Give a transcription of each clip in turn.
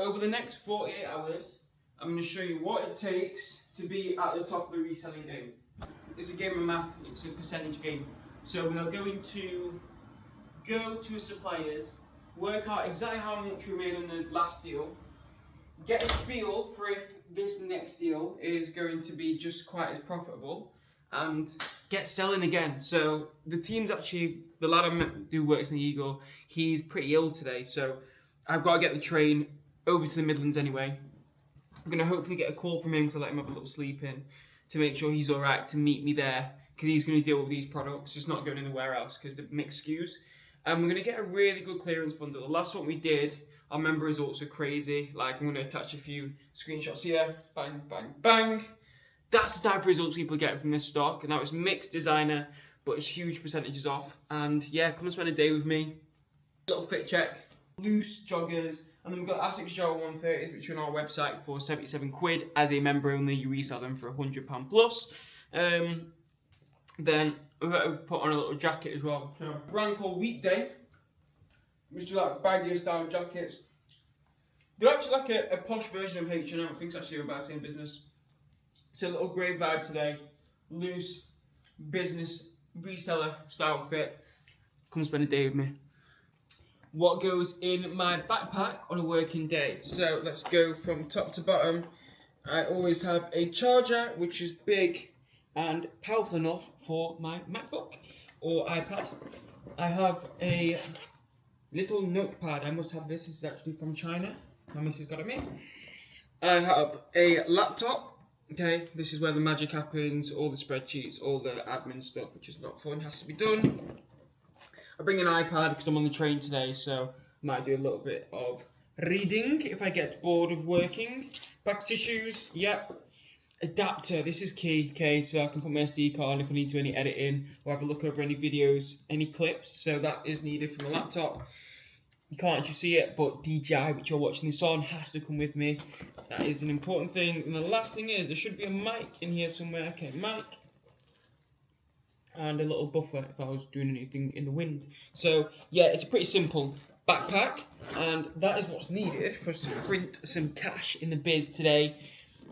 over the next 48 hours, I'm going to show you what it takes to be at the top of the reselling game. It's a game of math, it's a percentage game. So we are going to go to suppliers, work out exactly how much we made on the last deal, get a feel for if this next deal is going to be just quite as profitable, and get selling again. So the team's actually, the lad who works in the Eagle, he's pretty ill today, so I've got to get the train over to the Midlands anyway. I'm going to hopefully get a call from him to let him have a little sleep in, to make sure he's alright to meet me there, because he's going to deal with these products, just not going in the warehouse because they're mixed SKUs. And we're going to get a really good clearance bundle. The last one we did, our member results are crazy. Like, I'm going to attach a few screenshots here. Bang, bang, bang. That's the type of results people get from this stock. And that was mixed designer, but it's huge percentages off. And yeah, come and spend a day with me. Little fit check, loose joggers. And then we've got Asics Java 130s, which are on our website for 77 quid. As a member only, you resell them for £100 plus. Then we've put on a little jacket as well. So, a brand called Weekday, which is like baggier style jackets. They're actually like a posh version of H&M. I think it's actually about the same business. So a little grey vibe today, loose business reseller style fit. Come spend a day with me. What goes in my backpack on a working day? So let's go from top to bottom. I always have a charger, which is big and powerful enough for my MacBook or iPad. I have a little notepad. I must have this. This is actually from China. My missus got it me. I have a laptop. Okay, this is where the magic happens, all the spreadsheets, all the admin stuff, which is not fun, has to be done. I bring an iPad because I'm on the train today, so I might do a little bit of reading if I get bored of working. Pack of tissues, yep. Adapter, this is key, okay, so I can put my SD card if I need to any editing, or have a look over any videos, any clips, so that is needed for the laptop. You can't actually see it, but DJI, which you're watching this on, has to come with me. That is an important thing. And the last thing is, there should be a mic in here somewhere. Okay, mic. And a little buffer if I was doing anything in the wind. So, yeah, it's a pretty simple backpack. And that is what's needed for us to print some cash in the biz today.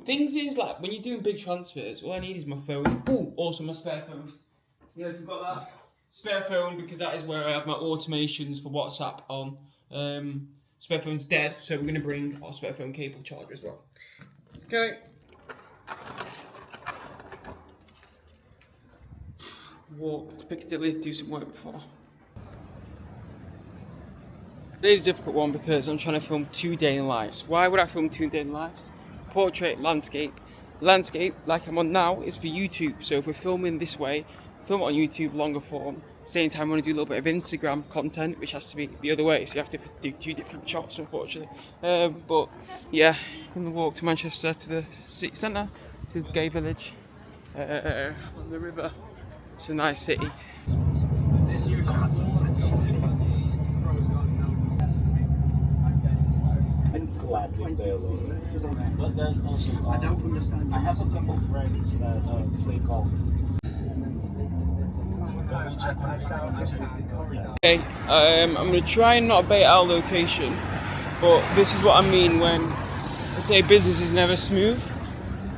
Things is, like, when you're doing big transfers, all I need is my phone. Ooh, also my spare phone. Yeah, if you've got that. Spare phone, because that is where I have my automations for WhatsApp on. Spare phone's dead, so we're going to bring our spare phone cable charger as well. Okay. Walk to Piccadilly, do some work before. Today's a difficult one because I'm trying to film 2 day in lives. Why would I film 2 day in lives? Portrait, landscape. Landscape, like I'm on now, is for YouTube. So if we're filming this way, film it on YouTube, longer form. Same time, I want to do a little bit of Instagram content, which has to be the other way. So you have to do 2 different shots, unfortunately. But yeah, I'm going to walk to Manchester to the city centre. This is Gay Village on the river. It's a nice city. But then also, I don't understand. I have a couple friends that play golf. Okay, I'm going to try and not bait our location, but this is what I mean when I say business is never smooth.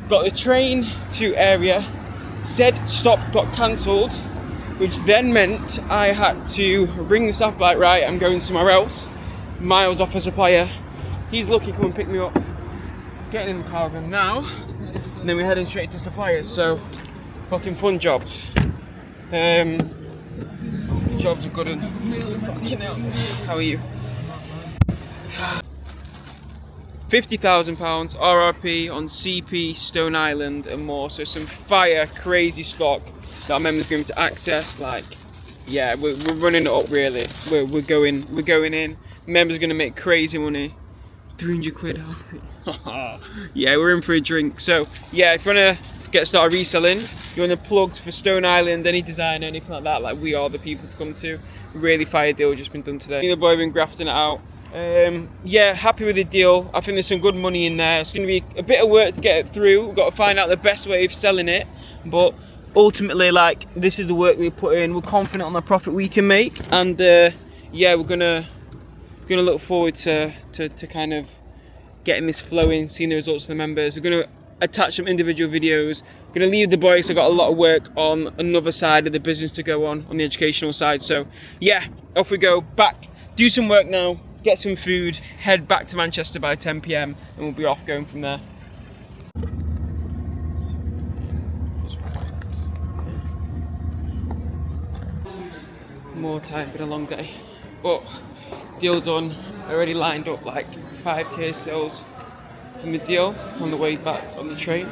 Got the train to area, said stop got cancelled, which then meant I had to ring the staff like, right, I'm going somewhere else, miles off a supplier. He's lucky to come and pick me up. Getting in the car with him now, and then we're heading straight to suppliers, so fucking fun job. Jobs are good and fucking hell. How are you? £50,000 RRP on CP, Stone Island and more, so some fire crazy stock that our members going to access. Like, yeah, we're running it up really. We're going in. Members are going to make crazy money. 300 quid. Yeah, we're in for a drink. So yeah, if you want to get started reselling, you want to plug for Stone Island, any design, anything like that, like we are the people to come to. Really fire deal just been done today. The boy been grafting it out. Yeah, happy with the deal. I think there's some good money in there. It's going to be a bit of work to get it through. We've got to find out the best way of selling it, but ultimately, like, this is the work we put in. We're confident on the profit we can make, and yeah, we're gonna look forward to kind of getting this flowing, seeing the results of the members. We're going to attach some individual videos. We're going to leave the boys. I've got a lot of work on another side of the business to go on the educational side. So yeah, off we go. Back, do some work now, get some food, head back to Manchester by 10 p.m. and we'll be off going from there. More time, been a long day, but deal done. Already lined up like 5k sales from the deal on the way back on the train.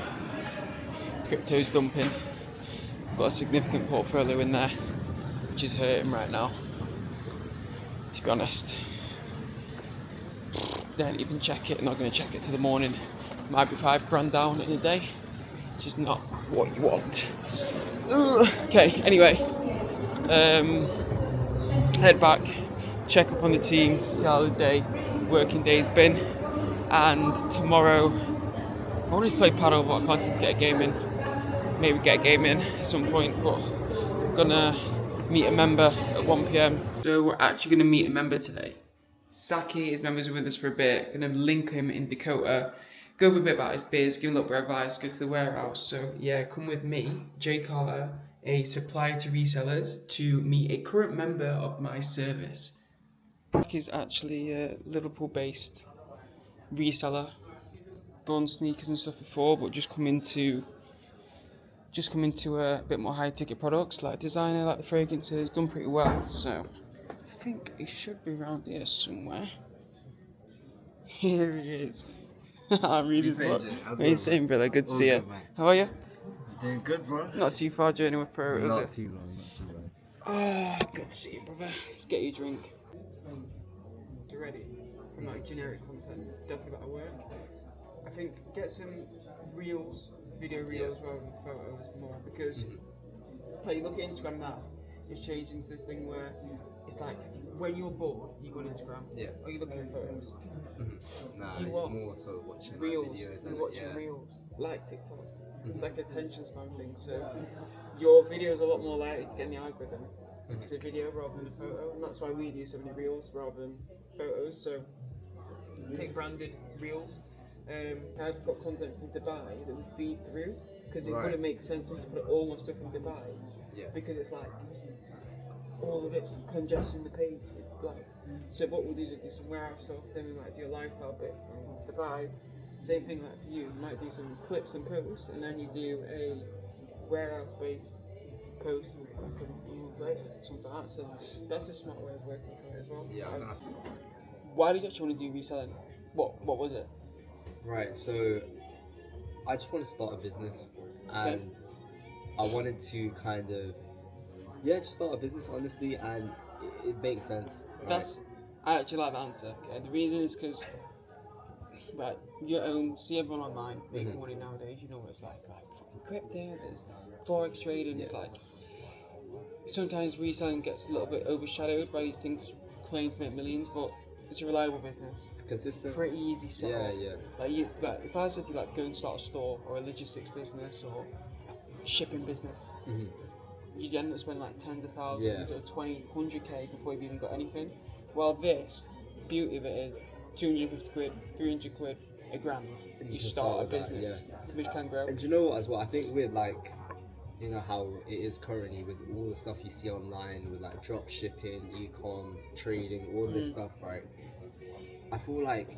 Crypto's dumping. Got a significant portfolio in there, which is hurting right now, to be honest. Don't even check it, not going to check it till the morning. Might be £5 down in a day, which is not what you want. Okay, anyway, head back, check up on the team, see how the working day's been, and tomorrow I wanted to play paddle, but I can't seem to get a game in. Maybe get a game in at some point, but I'm gonna meet a member at 1 p.m. So we're actually gonna meet a member today. Saki, his members are with us for a bit. Gonna link him in Dakota, go over a bit about his biz, give him a little bit of advice, go to the warehouse. So yeah, come with me, Jay Carter, a supplier to resellers, to meet a current member of my service. He's actually a Liverpool-based reseller. Done sneakers and stuff before, but just come into a bit more high-ticket products like designer, like the fragrances. Done pretty well. So I think he should be around here somewhere. Here he is. I'm really smart. What are you saying, brother? Good to see you. How are you? Doing good, bro. Not too far journey with photos, Not is it? too long, not too long. Oh, good to see you, brother. Let's get you a drink. You ready? From like generic content, definitely that'll work. I think get some reels, video reels rather than photos more, because like you look at Instagram now, it's changed into this thing where it's like when you're bored, you go on Instagram. Yeah. Or you look at photos. Nah, You it's want more so watching Reels, like, videos. you're watching yeah. reels, like TikTok. It's like an attention span thing, so your video's a lot more likely to get in the algorithm if it's a video rather than a photo, and that's why we do so many reels rather than photos. So take branded reels. I've got content from Dubai that we feed through, because it wouldn't make sense to put all my stuff in Dubai, because it's like all of it's congesting the page. Like, so what we'll do is do some warehouse stuff, then we might do a lifestyle bit from Dubai. Same thing like for you might do some clips and posts, and then you do a warehouse-based post like a month later, something like that. So that's a smart way of working for it as well. Yeah, nice. Why did you actually want to do reselling? What was it? Right, so I just want to start a business, and I wanted to kind of, just start a business, honestly, and it makes sense. Right? I actually like the answer. Okay, the reason is because, right, you see everyone online making money nowadays. You know what it's like fucking crypto. There's forex trading. It's like sometimes reselling gets a little bit overshadowed by these things which claim to make millions, but it's a reliable business. It's consistent. Pretty easy set up. Yeah. Like if I said to you like go and start a store or a logistics business or shipping business, you'd end up spending like tens of thousands or 20, 100k before you've even got anything. Well, this beauty of it is 250 quid, 300 quid, a grand. You start a business, which can grow. And do you know what as well? I think with like, you know how it is currently with all the stuff you see online with like drop shipping, e-com, trading, all this stuff, right? I feel like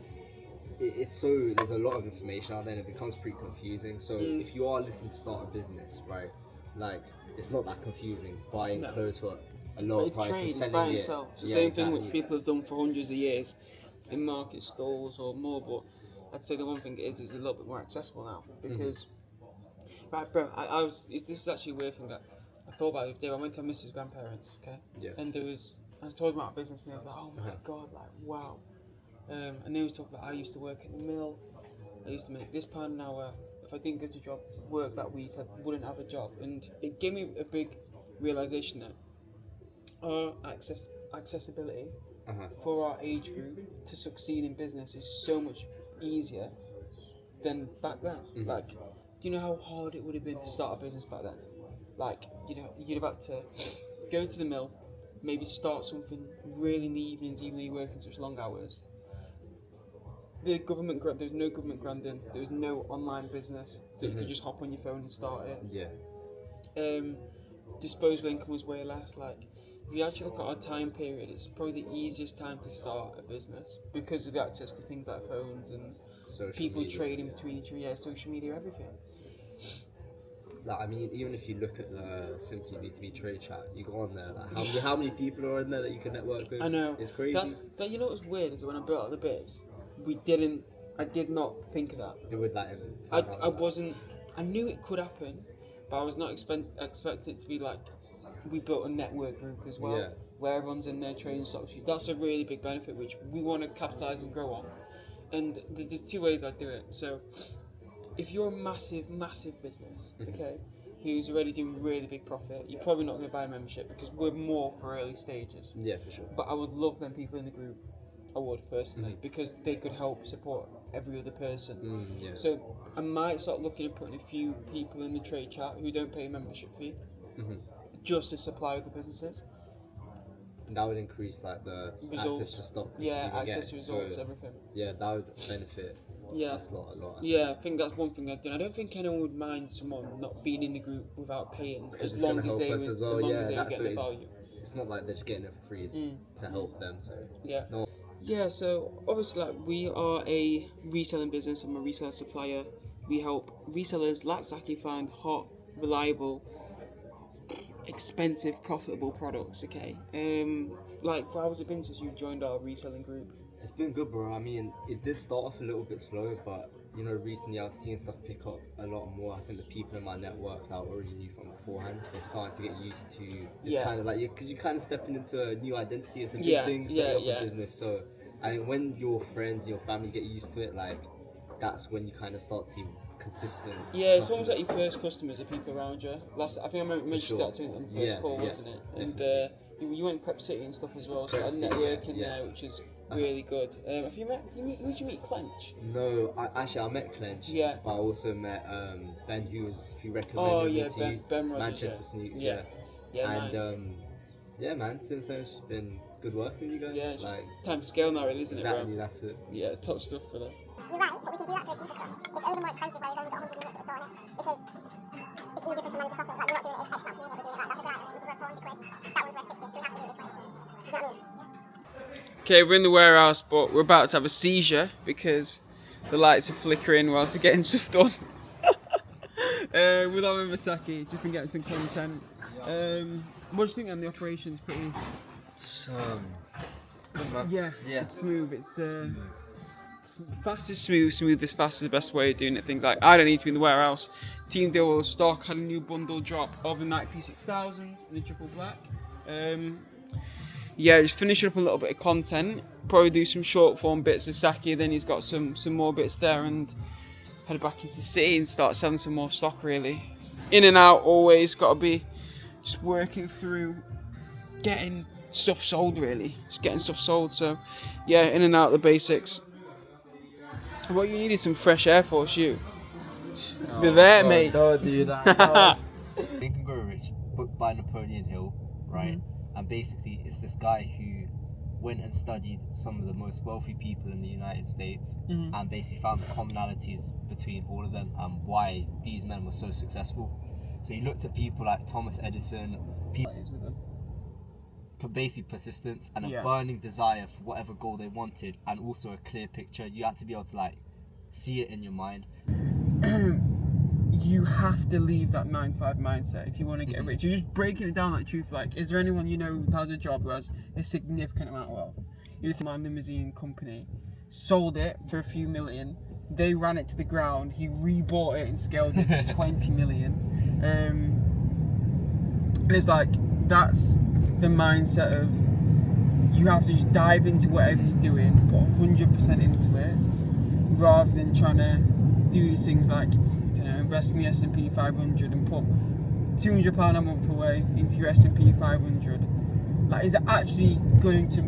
there's a lot of information out there and it becomes pretty confusing. So if you are looking to start a business, right, like it's not that confusing buying clothes for a lower price and selling it. It's the same thing which people have done for hundreds of years in market stalls or more, but I'd say the one thing is a little bit more accessible now because right, bro, this is actually a weird thing that I thought about the other day. I went to Mrs. Grandparents, okay? Yeah. And I was talking about business and I was like, oh my god, like wow. And they was talking about I used to work in the mill, I used to make this pound an hour. If I didn't go to work that week, I wouldn't have a job. And it gave me a big realization that our accessibility for our age group to succeed in business is so much easier than back then. Like, do you know how hard it would have been to start a business back then? Like, you know, you'd have had to go to the mill, maybe start something really in the evenings, even though you're working such long hours. the government grant. There was no government granting. There was no online business that you could just hop on your phone and start it. Yeah. Disposable income was way less. Like, if you actually look at our time period, it's probably the easiest time to start a business because of the access to things like phones and Social people media. trading between each other. Yeah, social media, everything. Like, I mean, even if you look at the Simply B2B trade chat, you go on there. Like, how many people are in there that you can network with? I know. It's crazy. But you know what's weird is when I built out the bits, I did not think of that. It would like. I knew it could happen, but I was not expect it to be like, we built a network group as well, Yeah. where everyone's in there trading stocks. That's a really big benefit, which we want to capitalise and grow on. And there's two ways I do it. So, if you're a massive business, okay, who's already doing really big profit, you're probably not going to buy a membership because we're more for early stages. Yeah, for sure. But I would love them people in the group. I would personally, because they could help support every other person. Yeah. So I might start looking at putting a few people in the trade chat who don't pay a membership fee, just to supply other businesses. And that would increase like the Results. access to stock. Yeah, you can access get. to results, So, everything. yeah, that would benefit Yeah. us a lot. Yeah, I think that's one thing I'd do. I don't think anyone would mind someone not being in the group without paying, Because as it's long gonna as help they us was, as well. as long Yeah, as they that's get the what value. It's not like they're just getting it for free. It's to help them. So Yeah. No. Yeah, so obviously, like, we are a reselling business. I'm a reseller supplier. We help resellers like Saki find hot, reliable, expensive, profitable products. Okay. Like, how has it been since you joined our reselling group? It's been good, bro. I mean, it did start off a little bit slow, but you know, recently I've seen stuff pick up a lot more. I think the people in my network that I already knew from beforehand, they're starting to get used to. It's kind of like because you're kind of stepping into a new identity. It's a good thing setting up a business. So I mean, when your friends, your family get used to it, like that's when you kind of start seeing consistent. Yeah, it's almost like your first customers are people around you. I think I mentioned that to you on the first call, wasn't it? And you went Prep City and stuff as well, so I had networking there, which is really good. Have you met? Who did you meet? Clench? No, I met Clench. Yeah. But I also met Ben, who recommended me to Ben Rogers, Manchester Sneaks. Yeah, And nice. Yeah, man. Since then, it's just been good work with you guys. Yeah, like time to scale now, really, isn't exactly. it, bro? That's it. Yeah, top stuff for that. You're right, but we can do that for the cheaper stuff. It's only more expensive where we've only got 100 units or so on it, because it's easier for us to manage the profit. Like, we're not doing it as X amount of units, we're doing it like, that's a guy, which is worth 400 quid. That one's worth 60, so we have to do it this way. Do you know what I mean? Okay, we're in the warehouse, but we're about to have a seizure because the lights are flickering whilst we're getting stuff done. With our member Saki, just been getting some content. What do you think on the operations? Pretty. It's good, man. Yeah, Yeah. it's smooth. It's fast as smooth as fast is the best way of doing it. Things like I don't need to be in the warehouse. Team deal with stock, had a new bundle drop of the Nike P6000s in the triple black. Yeah, just finishing up a little bit of content. Probably do some short form bits with Saki. Then he's got some more bits there, and head back into the city and start selling some more stock. Really, in and out always. Got to be just working through getting stuff sold. Really, just getting stuff sold. So yeah, in and out the basics. What you need is some fresh Air Force shoe. They're there, mate. Don't do that. Think and Grow Rich, booked by Napoleon Hill, right? And basically, it's this guy who went and studied some of the most wealthy people in the United States, and basically found the commonalities between all of them and why these men were so successful. So he looked at people like Thomas Edison, basically persistence and a burning desire for whatever goal they wanted, and also a clear picture. You had to be able to like see it in your mind. You have to leave that 9-to-5 mindset if you want to get rich. You're just breaking it down like truth. Like, is there anyone you know who has a job who has a significant amount of wealth? You just my limousine company sold it for a few million. They ran it to the ground. He rebought it and scaled it to 20 million. And it's like, that's the mindset of you have to just dive into whatever you're doing, put 100% into it, rather than trying to do these things like, invest in the S&P 500 and put £200 a month away into your S&P 500. Like, is it actually going to?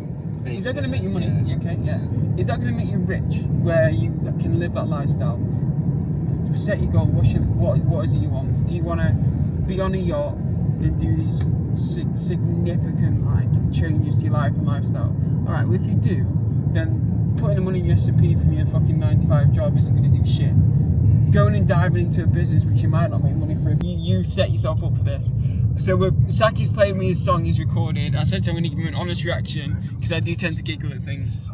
Is that going to make you money? Yeah. Okay, yeah. Is that going to make you rich, where you can live that lifestyle? Set your goal. What is it you want? Do you want to be on a yacht and do these significant like changes to your life and lifestyle? All right. Well, if you do, then putting the money in your S&P from your fucking 9-to-5 job isn't going to do shit. Going and diving into a business which you might not make money for, you set yourself up for this. So Saki's playing me his song he's recorded. I said to him I'm going to give him an honest reaction because I do tend to giggle at things.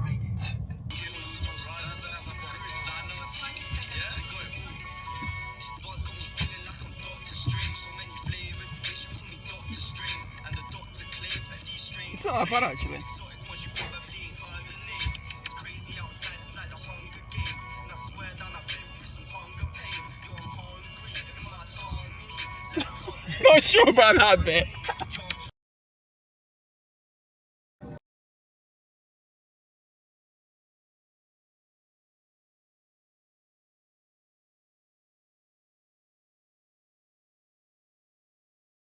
It's not that bad actually. Not sure about that bit.